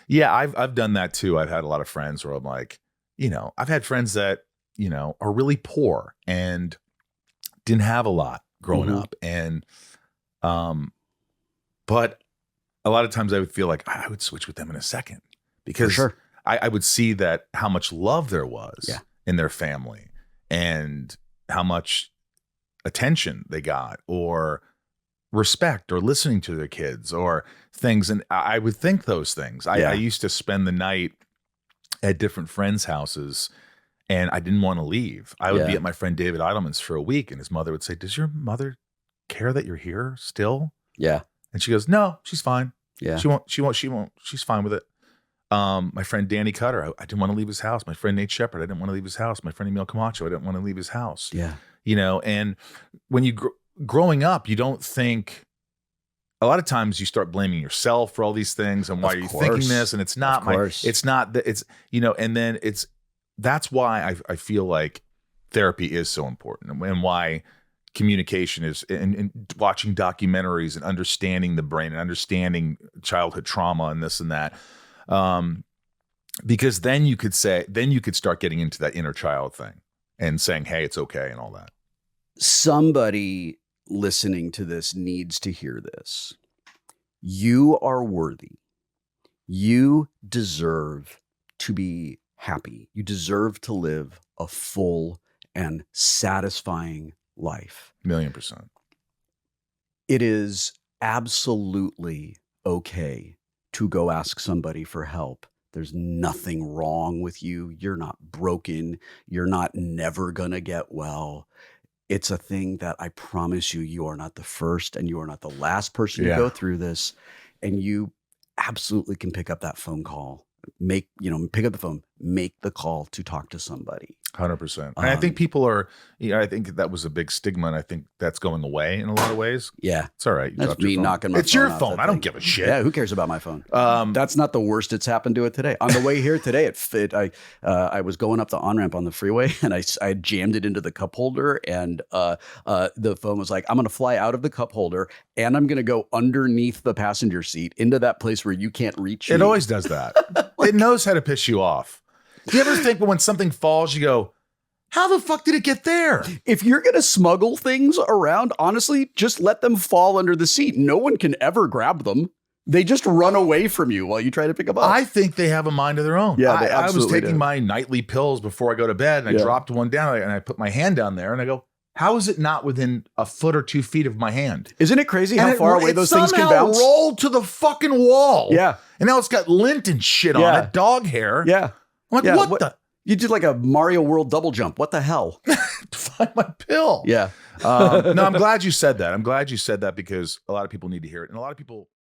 Yeah, I've done that too. I've had a lot of friends where I'm like, I've had friends that, are really poor and didn't have a lot growing up. And, but a lot of times I would feel like I would switch with them in a second because sure. I would see that how much love there was in their family and how much attention they got or respect or listening to their kids or things. And I would think those things. I used to spend the night at different friends' houses and I didn't want to leave. I would be at my friend David Eidelman's for a week and his mother would say, does your mother care that you're here still? Yeah. And she goes, no, she's fine. Yeah. She won't. She's fine with it. My friend Danny Cutter, I didn't want to leave his house. My friend Nate Shepard, I didn't want to leave his house. My friend Emil Camacho, I didn't want to leave his house. Yeah. And when you growing up, you don't think, a lot of times you start blaming yourself for all these things and why are you thinking this? And it's not and then that's why I feel like therapy is so important and why communication is and watching documentaries and understanding the brain and understanding childhood trauma and this and that. Because then you could start getting into that inner child thing and saying, hey, it's okay and all that. Somebody listening to this needs to hear this. You are worthy. You deserve to be happy. You deserve to live a full and satisfying life. 1,000,000%. It is absolutely okay to go ask somebody for help. There's nothing wrong with you. You're not broken. You're not never gonna get well. It's a thing that I promise you are not the first and you are not the last person to go through this. And you absolutely can pick up that phone call. Pick up the phone, make the call to talk to somebody. 100%. And I think people are, I think that was a big stigma, and I think that's going away in a lot of ways. Yeah. It's all right. That's me knocking my phone. It's your off phone. I don't give a shit. Yeah, who cares about my phone? That's not the worst it's happened to it today. On the way here today, I was going up the on-ramp on the freeway, and I jammed it into the cup holder, and the phone was like, I'm going to fly out of the cup holder, and I'm going to go underneath the passenger seat into that place where you can't reach me. It always does that. It knows how to piss you off. Do you ever think when something falls, you go, how the fuck did it get there? If you're going to smuggle things around, honestly, just let them fall under the seat. No one can ever grab them. They just run away from you while you try to pick them up. I think they have a mind of their own. Yeah, I was taking my nightly pills before I go to bed, and I dropped one down, and I put my hand down there, and I go, how is it not within a foot or 2 feet of my hand? Isn't it crazy how far away those things can bounce? It rolled to the fucking wall. Yeah. And now it's got lint and shit on it, dog hair. Yeah. I'm like, what the? You did like a Mario World double jump. What the hell? To find my pill. Yeah. No, I'm glad you said that. I'm glad you said that because a lot of people need to hear it. And a lot of people